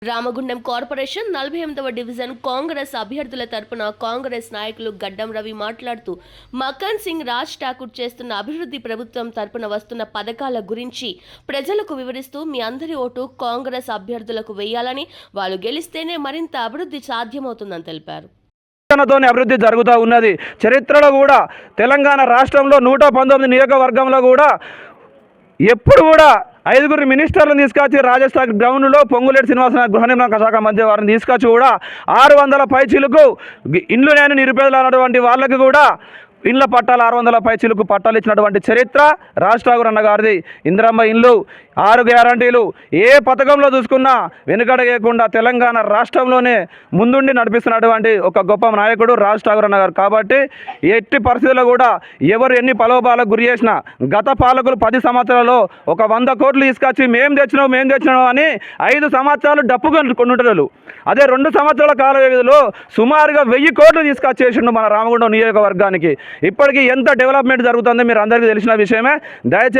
Ramagundam corporation 48వ division Congress అభ్యర్థుల తరపున కాంగ్రెస్ నాయకులు గడ్డం రవి మాట్లాడుతూ మకాన్ సింగ్ రాజ్ ఠాకూర్ చేస్తున్న అభివృద్ధి ప్రభుత్వం తరపున వస్తున్న పథకాల గురించి ప్రజలకు వివరిస్తూ మీ అందరి ఓటు కాంగ్రెస్ అభ్యర్థులకు వేయాలని, వాళ్ళు గెలిస్తేనే మరింత అభివృద్ధి సాధ్యమవుతుందని తెలిపారు. అభివృద్ధి జరుగుతూ ఉన్నది. చరిత్రలో కూడా తెలంగాణ రాష్ట్రంలో 119 నియోజకవర్గంలో కూడా ఎప్పుడు కూడా 5 మినిస్టర్లను తీసుకొచ్చి రాజస్థాన్ గ్రౌండ్లో పొంగులేటి శ్రీనివాసరావు గృహ నిర్మాణ శాఖ మంత్రి వారిని తీసుకొచ్చి కూడా 600 పైచీలకు ఇండ్లు లేని నిరుపేదలు అన్నటువంటి వాళ్ళకి కూడా ఇండ్ల పట్టాలు 600 పైచీలకు పట్టాలు ఇచ్చినటువంటి చరిత్ర రాజ్ ఠాకూర్ అన్న గారిది. ఇందిరమ్మ ఇండ్లు, 6 గ్యారంటీలు, ఏ పథకంలో చూసుకున్నా వెనుకడగేయకుండా తెలంగాణ రాష్ట్రంలోనే ముందుండి నడిపిస్తున్నటువంటి ఒక గొప్ప నాయకుడు రాజ్ ఠాకూర్ అన్న గారు. కాబట్టి ఎట్టి పరిస్థితుల్లో కూడా ఎవరు ఎన్ని ప్రలోభాలకు గురి చేసినా, గత పాలకులు 10 సంవత్సరాల్లో ఒక 100 కోట్లు తీసుకొచ్చి మేము తెచ్చినాం అని 5 సంవత్సరాలు డప్పు కొనుటలు, అదే 2 సంవత్సరాల కాల వ్యవధిలో సుమారుగా 1000 కోట్లు తీసుకొచ్చేసిండు మన రామగుండం నియోజకవర్గానికి. ఇప్పటికీ ఎంత డెవలప్మెంట్ జరుగుతుందో మీరు అందరికీ తెలిసిన విషయమే. దయచేసి